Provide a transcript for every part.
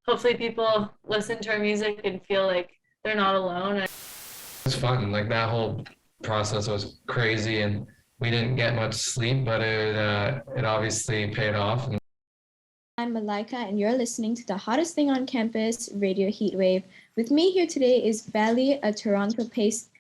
hopefully people listen to our music and feel like they're not alone. It's fun. Like that whole process was crazy, and we didn't get much sleep, but it obviously paid off. I'm Malika, and you're listening to the hottest thing on campus, Radio Heatwave. With me here today is Valley, a Toronto-based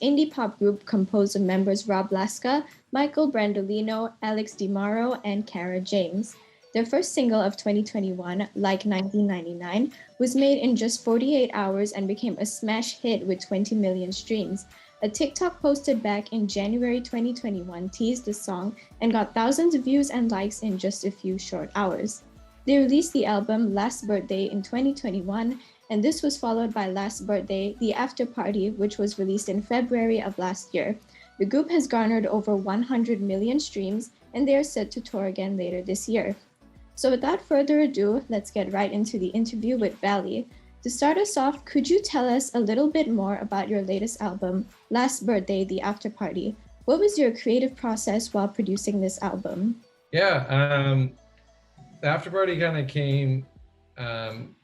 indie pop group composed of members Rob Laska, Michael Brandolino, Alex DiMauro, and Kara James. Their first single of 2021, Like 1999, was made in just 48 hours and became a smash hit with 20 million streams. A TikTok posted back in January 2021 teased the song and got thousands of views and likes in just a few short hours. They released the album Last Birthday in 2021, and this was followed by Last Birthday, The After Party, which was released in February of last year. The group has garnered over 100 million streams, and they are set to tour again later this year. So without further ado, let's get right into the interview with Valley. To start us off, could you tell us a little bit more about your latest album, Last Birthday, The After Party? What was your creative process while producing this album? The After Party kind of came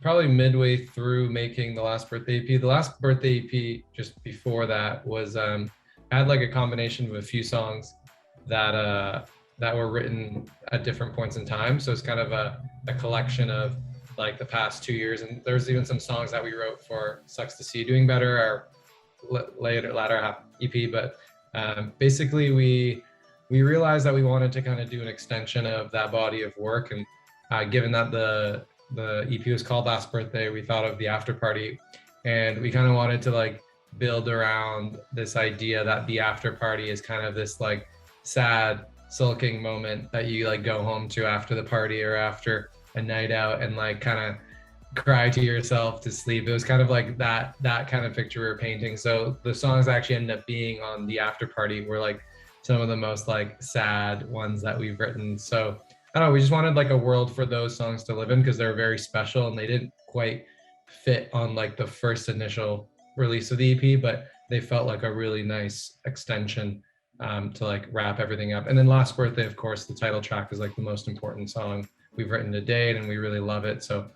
probably midway through making the Last Birthday EP. The Last Birthday EP, just before that, was had like a combination of a few songs that were written at different points in time. So it's kind of a collection of like the past 2 years. And there's even some songs that we wrote for Sucks to See You Doing Better, our latter half EP. But basically we realized that we wanted to kind of do an extension of that body of work, and given that the EP was called Last Birthday, we thought of the After Party, and we kind of wanted to like build around this idea that the after party is kind of this like sad, sulking moment that you like go home to after the party or after a night out and like kind of cry to yourself to sleep. It was kind of like that kind of picture we were painting. So the songs actually ended up being on the After Party were like some of the most like sad ones that we've written. So I don't know, we just wanted like a world for those songs to live in because they're very special and they didn't quite fit on like the first initial release of the EP, but they felt like a really nice extension to like wrap everything up. And then Last Birthday, of course, the title track is like the most important song we've written to date, and we really love it. So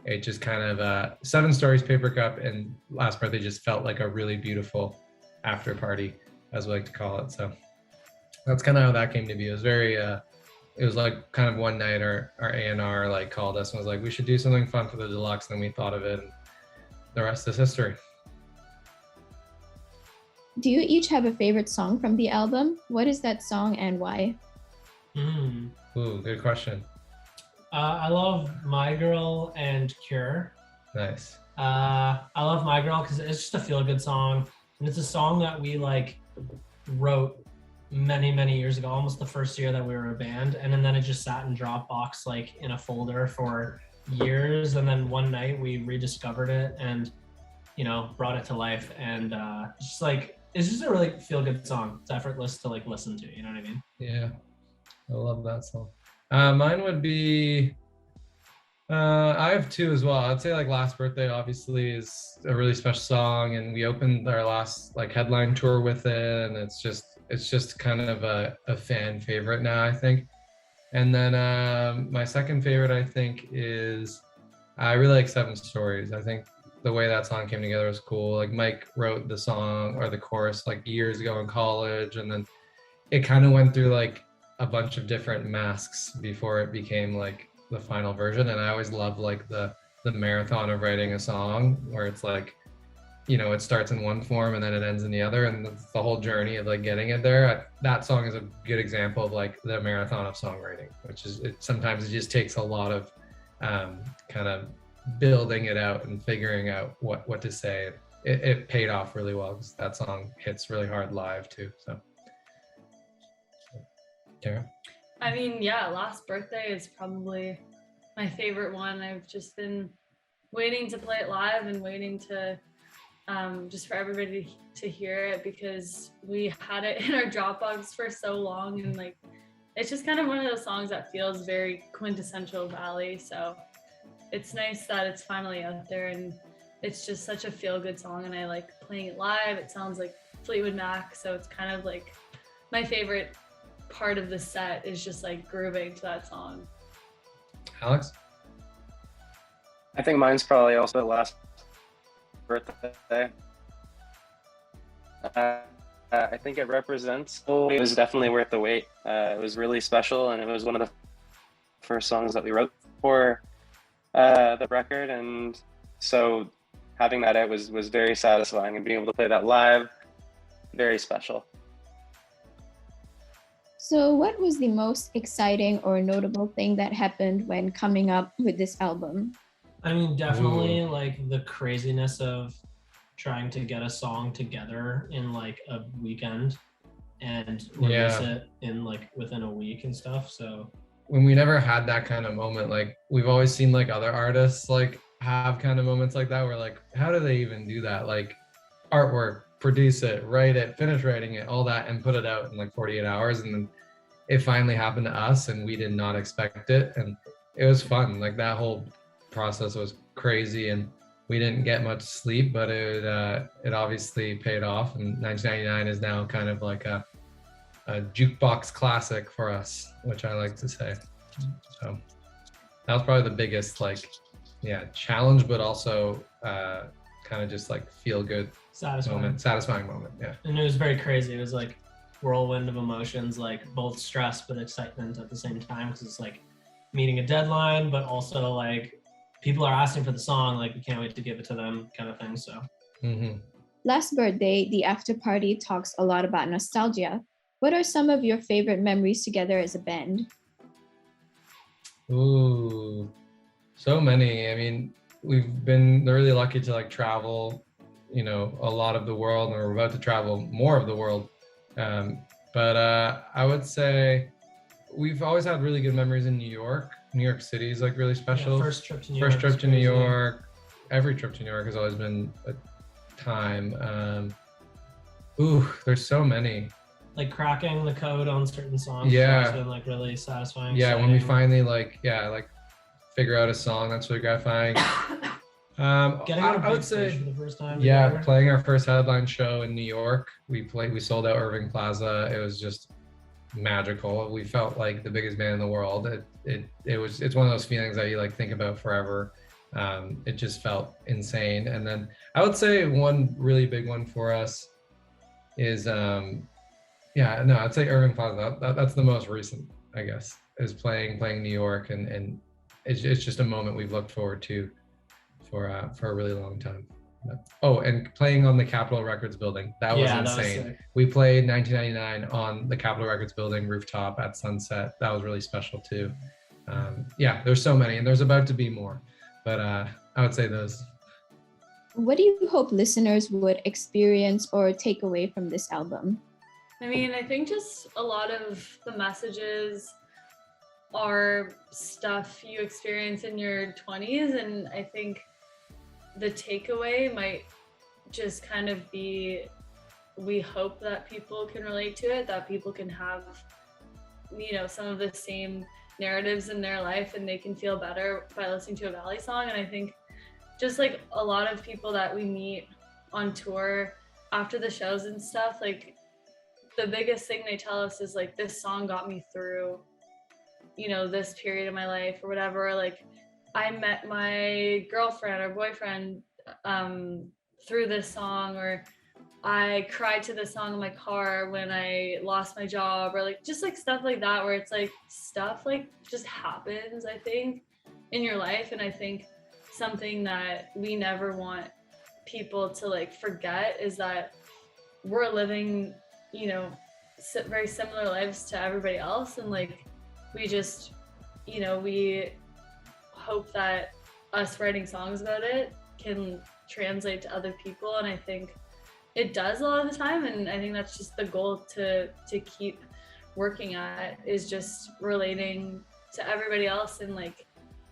it just kind of 7 Stories, Paper Cup, and Last Birthday just felt like a really beautiful after party, as we like to call it. So that's kind of how that came to be. It was very it was like kind of one night our A&R like called us and was like, we should do something fun for the deluxe. And then we thought of it, and the rest is history. Do you each have a favorite song from the album? What is that song and why? Ooh, good question. I love My Girl and Cure. Nice. I love My Girl because it's just a feel-good song, and it's a song that we like wrote many years ago, almost the first year that we were a band, and then it just sat in Dropbox like in a folder for years, and then one night we rediscovered it and brought it to life, and it's just a really feel-good song. It's effortless to like listen to, you know what I mean? Yeah, I love that song. Mine would be I have 2 as well. I'd say like Last Birthday obviously is a really special song, and we opened our last like headline tour with it, and it's just kind of a fan favorite now, I think. And then my second favorite, I think, is I really like 7 Stories. I think the way that song came together was cool. Like Mike wrote the song or the chorus like years ago in college, and then it kind of went through like a bunch of different masks before it became like the final version. And I always love like the marathon of writing a song where it's like, it starts in one form and then it ends in the other, and the whole journey of like getting it there. That song is a good example of like the marathon of songwriting, which is sometimes it just takes a lot of kind of building it out and figuring out what to say. It paid off really well because that song hits really hard live too. So Kara? I mean, yeah, Last Birthday is probably my favorite one. I've just been waiting to play it live and waiting to just for everybody to hear it, because we had it in our Dropbox for so long, and like it's just kind of one of those songs that feels very quintessential Valley. So it's nice that it's finally out there, and it's just such a feel-good song, and I like playing it live. It sounds like Fleetwood Mac, so it's kind of like my favorite part of the set is just like grooving to that song. Alex? I think mine's probably also the last birthday. I think it represents. It was definitely worth the wait. It was really special, and it was one of the first songs that we wrote for the record, and so having that out was very satisfying, and being able to play that live, very special. So, what was the most exciting or notable thing that happened when coming up with this album? I mean, definitely like the craziness of trying to get a song together in like a weekend and release it in like within a week and stuff. So when we never had that kind of moment, like we've always seen like other artists like have kind of moments like that where like, how do they even do that? Like artwork, produce it, write it, finish writing it, all that, and put it out in like 48 hours. And then it finally happened to us and we did not expect it. And it was fun. Like that whole process was crazy and we didn't get much sleep, but it obviously paid off. And 1999 is now kind of like a jukebox classic for us, which I like to say. So that was probably the biggest like, challenge, but also kind of just like feel good satisfying moment. Yeah. And it was very crazy. It was like whirlwind of emotions, like both stress but excitement at the same time, because it's like meeting a deadline, but also like people are asking for the song, like we can't wait to give it to them, kind of thing. So Last birthday, the after party talks a lot about nostalgia. What are some of your favorite memories together as a band? Ooh, so many. I mean, we've been really lucky to like travel, a lot of the world, and we're about to travel more of the world. But I would say we've always had really good memories in New York. New York City is like really special. First trip to New York. Every trip to New York has always been a time. There's so many. Like cracking the code on certain songs. Yeah. Has been like really satisfying. Yeah, when we finally figure out a song, that's really gratifying. Getting on a big stage for the first time. Yeah, together. playing our first headline show in New York. We sold out Irving Plaza. It was just magical. We felt like the biggest band in the world. It's one of those feelings that you like think about forever. It just felt insane. And then I would say one really big one for us is I'd say Irving Plaza. That's the most recent, I guess, is playing New York, and it's just a moment we've looked forward to for a really long time. And playing on the Capitol Records building. That was insane. We played 1999 on the Capitol Records building rooftop at sunset. That was really special too. There's so many, and there's about to be more, but I would say those. What do you hope listeners would experience or take away from this album? I mean, I think just a lot of the messages are stuff you experience in your 20s, and I think the takeaway might just kind of be, we hope that people can relate to it, that people can have, some of the same narratives in their life and they can feel better by listening to a Valley song. And I think just like a lot of people that we meet on tour after the shows and stuff, like the biggest thing they tell us is like, this song got me through, this period of my life or whatever. Like I met my girlfriend or boyfriend through this song, or I cried to this song in my car when I lost my job, or like just like stuff like that, where it's like stuff like just happens, I think, in your life. And I think something that we never want people to like forget is that we're living, very similar lives to everybody else. And like, we just, we hope that us writing songs about it can translate to other people. And I think it does a lot of the time. And I think that's just the goal to keep working at, is just relating to everybody else. And like,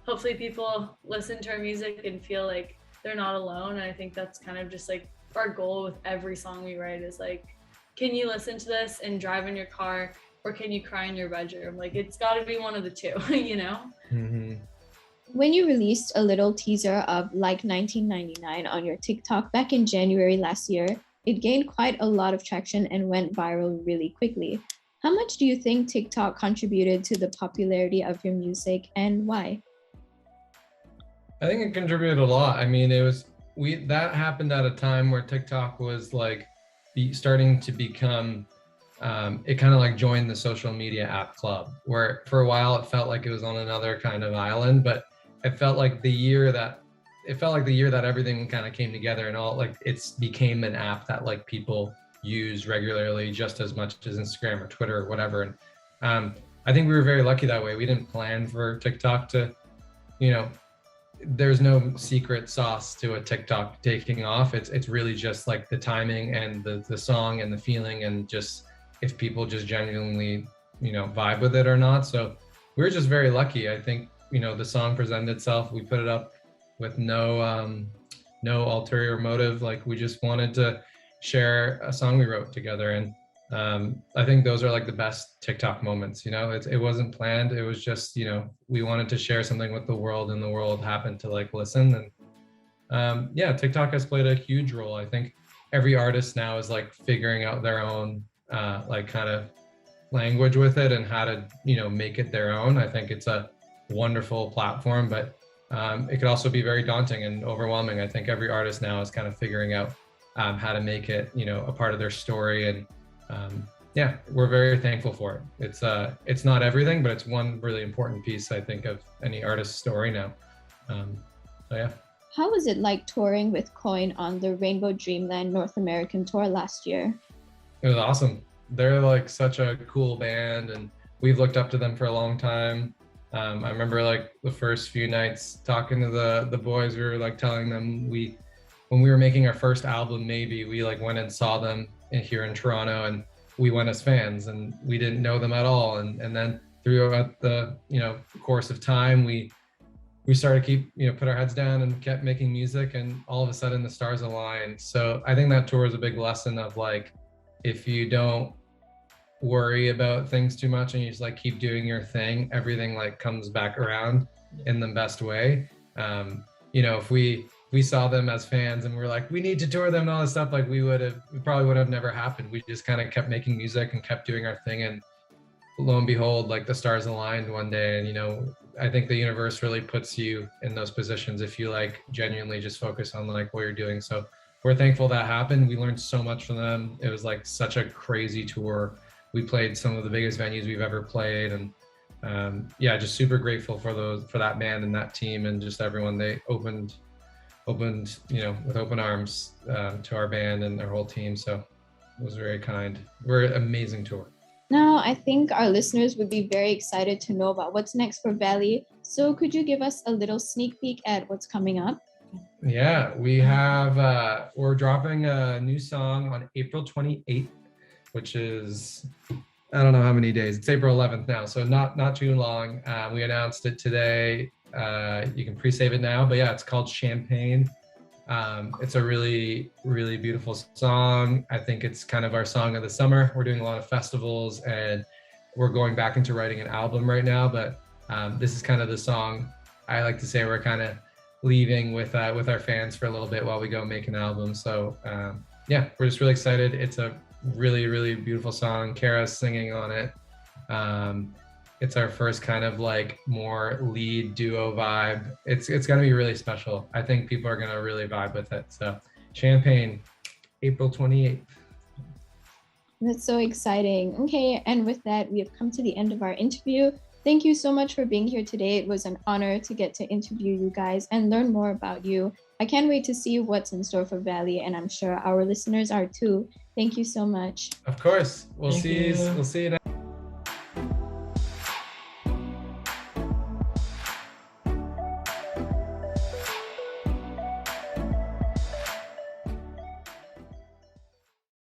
hopefully people listen to our music and feel like they're not alone. And I think that's kind of just like our goal with every song we write, is like, can you listen to this and drive in your car, or can you cry in your bedroom? Like, it's got to be one of the two, Mm-hmm. When you released a little teaser of Like 1999 on your TikTok back in January last year, it gained quite a lot of traction and went viral really quickly. How much do you think TikTok contributed to the popularity of your music, and why? I think it contributed a lot. I mean, that happened at a time where TikTok was like starting to become, it kind of like joined the social media app club, where for a while it felt like it was on another kind of island, but it felt like the year that everything kind of came together and all, like it's became an app that like people use regularly just as much as Instagram or Twitter or whatever. And I think we were very lucky that way. We didn't plan for TikTok to, there's no secret sauce to a TikTok taking off. It's really just like the timing and the song and the feeling, and just if people just genuinely, vibe with it or not. So we're just very lucky. I think, the song presented itself. We put it up with no ulterior motive. Like we just wanted to share a song we wrote together. And I think those are like the best TikTok moments. It wasn't planned. It was just, we wanted to share something with the world, and the world happened to like listen. And yeah, TikTok has played a huge role. I think every artist now is like figuring out their own like kind of language with it and how to, make it their own. I think it's a wonderful platform, but it could also be very daunting and overwhelming. I think every artist now is kind of figuring out how to make it, a part of their story. And yeah, we're very thankful for it. It's not everything, but it's one really important piece, I think, of any artist's story now. So yeah. How was it like touring with Coin on the Rainbow Dreamland North American tour last year? It was awesome. They're like such a cool band, and we've looked up to them for a long time. I remember like the first few nights talking to the boys, we were like telling them when we were making our first album, maybe we like went and saw them here in Toronto, and we went as fans, and we didn't know them at all. And then throughout the, course of time, we started to keep, put our heads down and kept making music, and all of a sudden the stars aligned. So I think that tour is a big lesson of like, if you don't worry about things too much and you just like keep doing your thing, everything like comes back around in the best way. If we saw them as fans and we were like, we need to tour them and all this stuff, like it probably would have never happened. We just kind of kept making music and kept doing our thing, and lo and behold, like the stars aligned one day. And I think the universe really puts you in those positions if you like genuinely just focus on like what you're doing. So we're thankful that happened. We learned so much from them. It was like such a crazy tour. We played some of the biggest venues we've ever played, and yeah, just super grateful for that band and that team, and just everyone. They opened with open arms to our band and their whole team. So it was very kind. We're an amazing tour. Now, I think our listeners would be very excited to know about what's next for Valley. So could you give us a little sneak peek at what's coming up? Yeah, we have, we're dropping a new song on April 28th, which is, I don't know how many days. It's April 11th now, so not too long. We announced it today. You can pre-save it now, but yeah, it's called Champagne. It's a really, really beautiful song. I think it's kind of our song of the summer. We're doing a lot of festivals, and we're going back into writing an album right now, but this is kind of the song I like to say we're kind of leaving with our fans for a little bit while we go make an album. So yeah, we're just really excited. It's a really, really beautiful song. Kara's singing on it. It's our first kind of like more lead duo vibe. It's gonna be really special. I think people are gonna really vibe with it. So Champagne, April 28th. That's so exciting. Okay, and with that, we have come to the end of our interview. Thank you so much for being here today. It was an honor to get to interview you guys and learn more about you. I can't wait to see what's in store for Valley, and I'm sure our listeners are too. Thank you so much. Of course. We'll Thank see you. We'll see you next